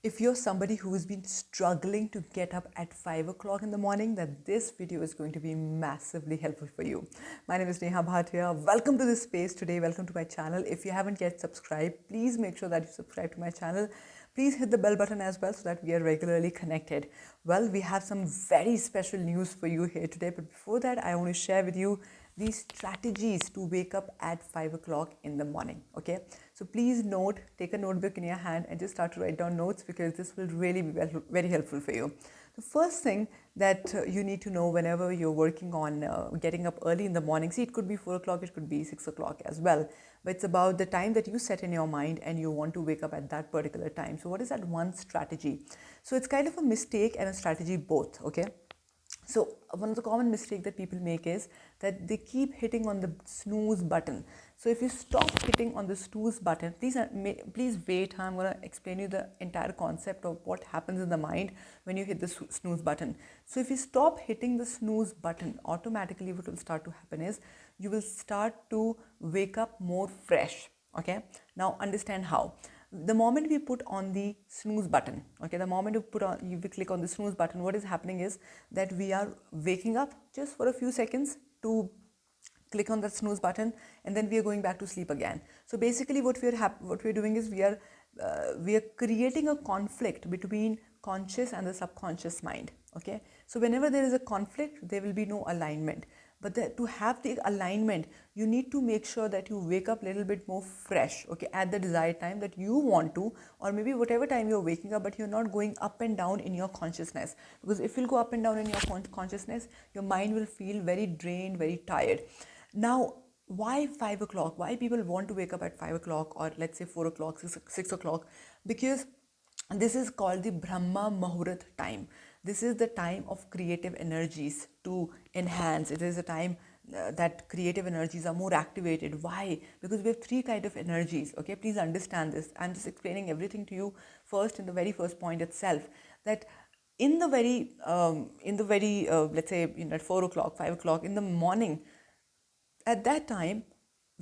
If you're somebody who's been struggling to get up at 5 o'clock in the morning, then this video is going to be massively helpful for you. My name is Neha Bhatia. Welcome to this space today. Welcome to my channel. If you haven't yet subscribed, please make sure that you subscribe to my channel. Please hit the bell button as well so that we are regularly connected. Well, we have some very special news for you here today. But before that, I want to share with you these strategies to wake up at 5 o'clock in the morning. Okay, so please note, take a notebook in your hand and just start to write down notes, because this will really be very helpful for you. The first thing that you need to know whenever you're working on getting up early in the morning, see, it could be 4 o'clock, it could be 6 o'clock as well, but it's about the time that you set in your mind and you want to wake up at that particular time. So what is that one strategy? So it's kind of a mistake and a strategy both. Okay, so one of the common mistakes that people make is that they keep hitting on the snooze button. So if you stop hitting on the snooze button, please wait. I'm going to explain you the entire concept of what happens in the mind when you hit the snooze button. So if you stop hitting the snooze button, automatically what will start to happen is you will start to wake up more fresh. Okay, now understand how. The moment we put on the snooze button, okay, the moment we click on the snooze button, what is happening is that we are waking up just for a few seconds to click on that snooze button, and then we are going back to sleep again. So basically what we're doing is we are creating a conflict between conscious and the subconscious mind. Okay, so whenever there is a conflict, there will be no alignment. But to have the alignment, you need to make sure that you wake up a little bit more fresh, okay, at the desired time that you want to, or maybe whatever time you're waking up, but you're not going up and down in your consciousness. Because if you'll go up and down in your consciousness, your mind will feel very drained, very tired. Now, why 5 o'clock? Why people want to wake up at 5 o'clock, or let's say 4 o'clock, 6 o'clock? Because this is called the Brahma Muhurat time. This is the time of creative energies to enhance. It is a time that creative energies are more activated. Why? Because we have three kinds of energies. Okay, please understand this. I'm just explaining everything to you first in the very first point itself. That in the very let's say, at 4 o'clock, 5 o'clock in the morning, at that time,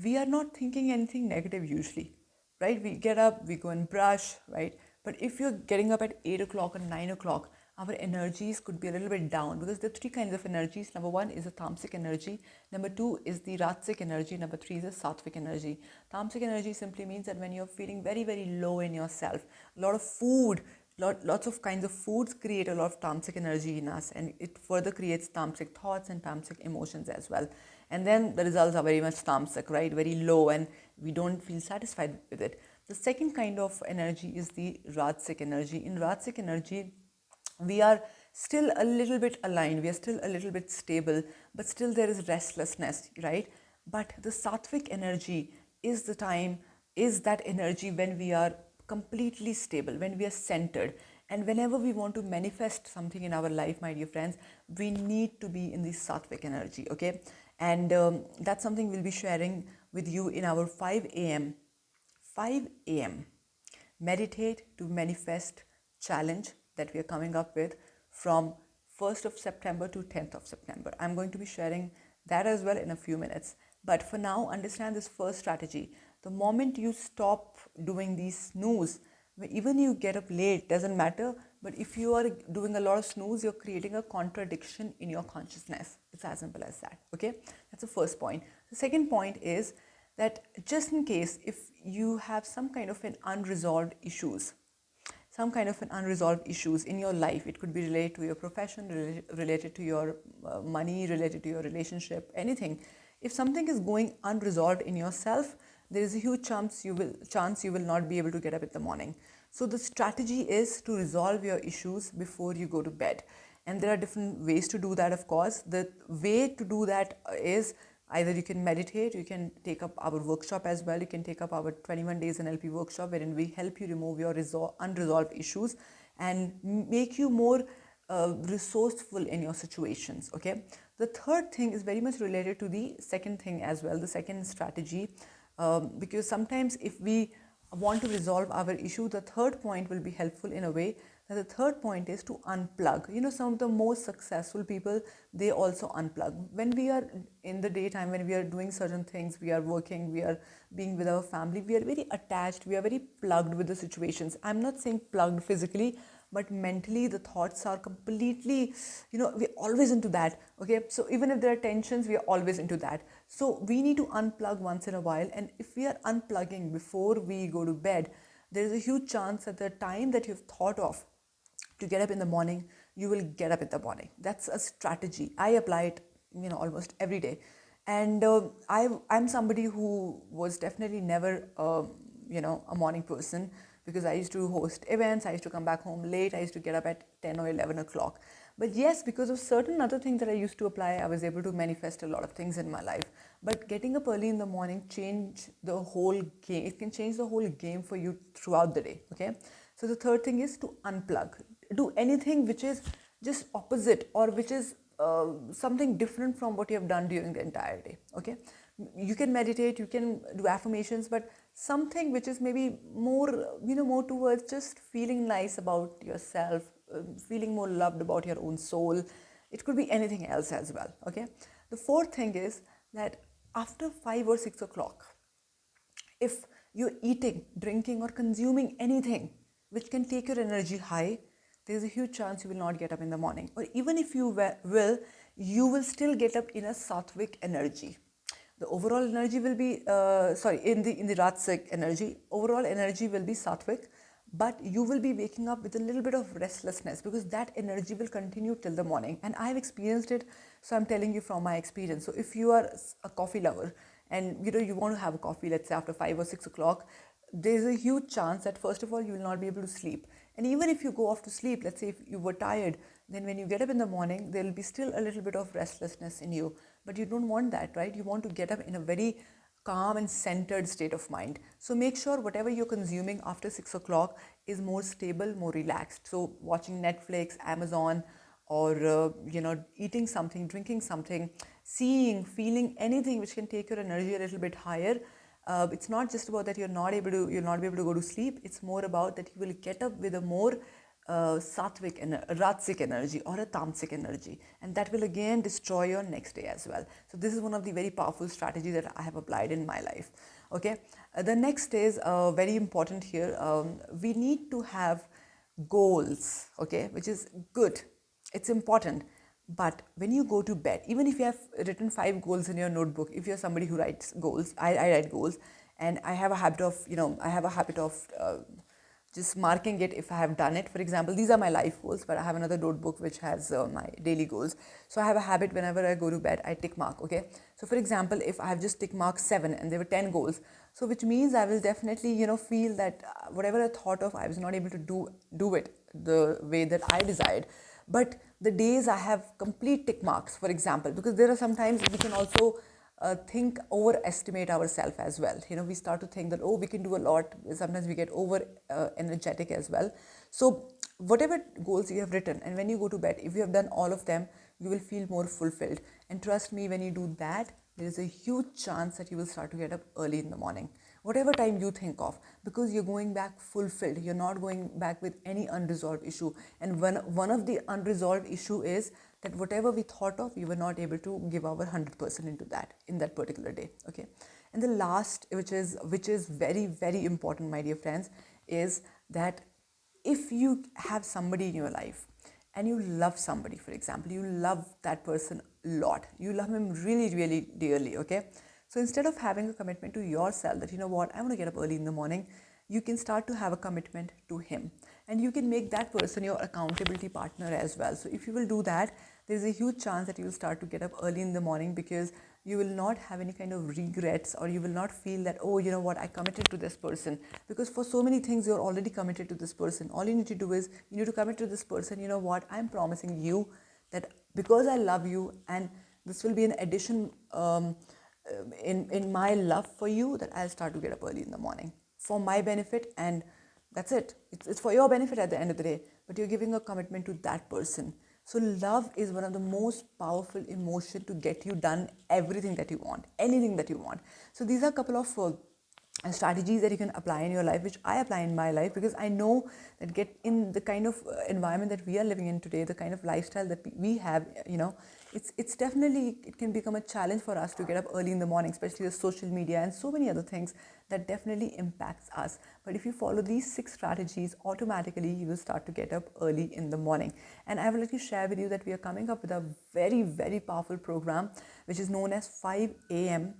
we are not thinking anything negative usually, right? We get up, we go and brush, right? But if you're getting up at 8 o'clock or 9 o'clock, our energies could be a little bit down, because there are three kinds of energies. Number one is a tamasic energy. Number two is the rajasic energy. Number three is a sattvic energy. Tamasic energy simply means that when you're feeling very, very low in yourself, a lot of food, lots of kinds of foods create a lot of tamasic energy in us, and it further creates tamasic thoughts and tamasic emotions as well. And then the results are very much tamasic, right? Very low, and we don't feel satisfied with it. The second kind of energy is the rajasic energy. In rajasic energy, we are still a little bit aligned, we are still a little bit stable, but still there is restlessness, right? But the sattvic energy is that energy when we are completely stable, when we are centered. And whenever we want to manifest something in our life, my dear friends, we need to be in the sattvic energy. Okay, and that's something we'll be sharing with you in our 5 a.m. meditate to manifest challenge that we are coming up with from 1st of September to 10th of September. I'm going to be sharing that as well in a few minutes. But for now, understand this first strategy. The moment you stop doing these snooze, even you get up late, doesn't matter. But if you are doing a lot of snooze, you're creating a contradiction in your consciousness. It's as simple as that. Okay, that's the first point. The second point is that just in case if you have some kind of an unresolved issues in your life, it could be related to your profession, related to your money, related to your relationship, anything. If something is going unresolved in yourself, there is a huge chance you will not be able to get up in the morning. So the strategy is to resolve your issues before you go to bed. And there are different ways to do that, of course. The way to do that is either you can meditate, you can take up our workshop as well. You can take up our 21 days NLP workshop, wherein we help you remove your unresolved issues and make you more resourceful in your situations. Okay. The third thing is very much related to the second thing as well, the second strategy, because sometimes if we want to resolve our issue, the third point will be helpful in a way that the third point is to unplug. Some of the most successful people, they also unplug. When we are in the daytime, when we are doing certain things, we are working, we are being with our family, we are very attached, we are very plugged with the situations. I'm not saying plugged physically, but mentally the thoughts are completely, we're always into that. Okay, so even if there are tensions, we are always into that. So we need to unplug once in a while, and if we are unplugging before we go to bed, there is a huge chance that the time that you've thought of to get up in the morning, you will get up in the morning. That's a strategy. I apply it, almost every day. And I'm somebody who was definitely never, a morning person, because I used to host events, I used to come back home late, I used to get up at 10 or 11 o'clock. But yes, because of certain other things that I used to apply, I was able to manifest a lot of things in my life. But getting up early in the morning change the whole game. It can change the whole game for you throughout the day. Okay. So the third thing is to unplug. Do anything which is just opposite, or which is something different from what you have done during the entire day. Okay. You can meditate, you can do affirmations, but something which is maybe more, more towards just feeling nice about yourself, feeling more loved about your own soul. It could be anything else as well. Okay. The fourth thing is that after 5 or 6 o'clock, if you're eating, drinking, or consuming anything which can take your energy high, there's a huge chance you will not get up in the morning. Or even if you will, you will still get up in a sattvic energy. The overall energy will be, in the Rajasic energy, overall energy will be sattvic, but you will be waking up with a little bit of restlessness, because that energy will continue till the morning. And I've experienced it, so I'm telling you from my experience. So if you are a coffee lover, and you want to have a coffee, let's say after 5 or 6 o'clock, there's a huge chance that first of all you will not be able to sleep. And even if you go off to sleep, let's say if you were tired, then when you get up in the morning, there will be still a little bit of restlessness in you. But you don't want that, right? You want to get up in a very calm and centered state of mind. So make sure whatever you're consuming after 6 o'clock is more stable, more relaxed. So watching Netflix, Amazon, or eating something, drinking something, seeing, feeling anything which can take your energy a little bit higher. It's not just about that you'll not be able to go to sleep. It's more about that you will get up with a more sattvic and rajasic energy or a tamasic energy, and that will again destroy your next day as well. So this is one of the very powerful strategies that I have applied in my life. Okay, the next is very important here. We need to have goals, okay, which is good. It's important. But when you go to bed, even if you have written 5 goals in your notebook, if you're somebody who writes goals, I write goals, and I have a habit of just marking it if I have done it. For example, these are my life goals, but I have another notebook which has my daily goals. So I have a habit, whenever I go to bed, I tick mark. Okay. So for example, if I have just tick mark 7 and there were 10 goals, so which means I will definitely, feel that whatever I thought of, I was not able to do it the way that I desired. But the days I have complete tick marks, for example, because there are sometimes we can also overestimate ourselves as well. We start to think that, oh, we can do a lot. Sometimes we get over energetic as well. So whatever goals you have written, and when you go to bed, if you have done all of them, you will feel more fulfilled. And trust me, when you do that, there is a huge chance that you will start to get up early in the morning, whatever time you think of, because you're going back fulfilled. You're not going back with any unresolved issue. And one of the unresolved issue is that whatever we thought of, we were not able to give our 100% into that in that particular day. Okay. And the last, which is very, very important, my dear friends, is that if you have somebody in your life and you love somebody, for example, you love that person a lot, you love him really, really dearly. Okay. So instead of having a commitment to yourself that, I want to get up early in the morning, you can start to have a commitment to him, and you can make that person your accountability partner as well. So if you will do that, there's a huge chance that you will start to get up early in the morning, because you will not have any kind of regrets, or you will not feel that, oh, I committed to this person. Because for so many things, you're already committed to this person. All you need to do is you need to commit to this person. I'm promising you that because I love you, and this will be an addition in my love for you, that I'll start to get up early in the morning for my benefit, and that's it. It's for your benefit at the end of the day, but you're giving a commitment to that person. So love is one of the most powerful emotion to get you done everything that you want, anything that you want. So these are a couple of and strategies that you can apply in your life, which I apply in my life, because I know that get in the kind of environment that we are living in today, the kind of lifestyle that we have, it's definitely, it can become a challenge for us to get up early in the morning, especially the social media and so many other things that definitely impacts us. But if you follow these 6 strategies, automatically you will start to get up early in the morning. And I would like to share with you that we are coming up with a very, very powerful program, which is known as 5 a.m.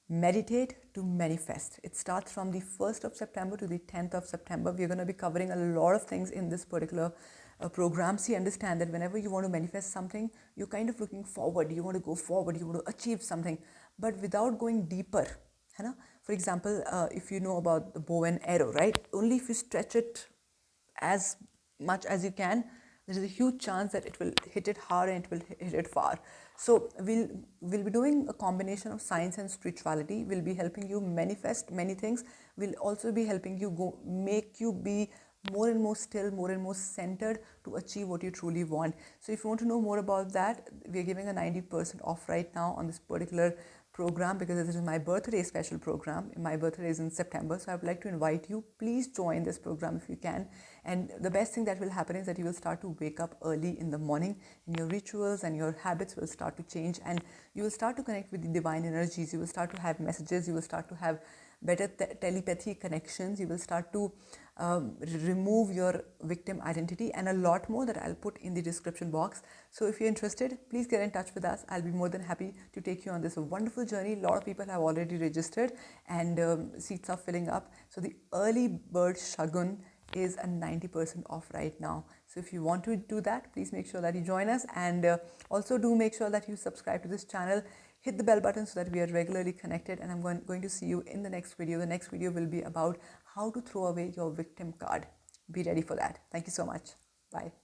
Meditate to Manifest. It starts from the 1st of September to the 10th of September. We're going to be covering a lot of things in this particular program. So you understand that whenever you want to manifest something, you're kind of looking forward, you want to go forward, you want to achieve something, but without going deeper. For example, if you know about the bow and arrow, right? Only if you stretch it as much as you can, there is a huge chance that it will hit it hard and it will hit it far. So we'll be doing a combination of science and spirituality. We'll be helping you manifest many things. We'll also be helping you make you be more and more still, more and more centered to achieve what you truly want. So if you want to know more about that, we're giving a 90% off right now on this particular program, because this is my birthday special program. My birthday is in September, so I would like to invite you. Please join this program if you can. And the best thing that will happen is that you will start to wake up early in the morning, and your rituals and your habits will start to change, and you will start to connect with the divine energies. You will start to have messages. You will start to have better telepathy connections. You will start to remove your victim identity, and a lot more that I'll put in the description box. So if you're interested, please get in touch with us. I'll be more than happy to take you on this wonderful journey. A lot of people have already registered, and seats are filling up. So the early bird shagun is a 90% off right now. So if you want to do that, please make sure that you join us, and also do make sure that you subscribe to this channel. Hit the bell button so that we are regularly connected, and I'm going to see you in the next video. The next video will be about how to throw away your victim card. Be ready for that. Thank you so much. Bye.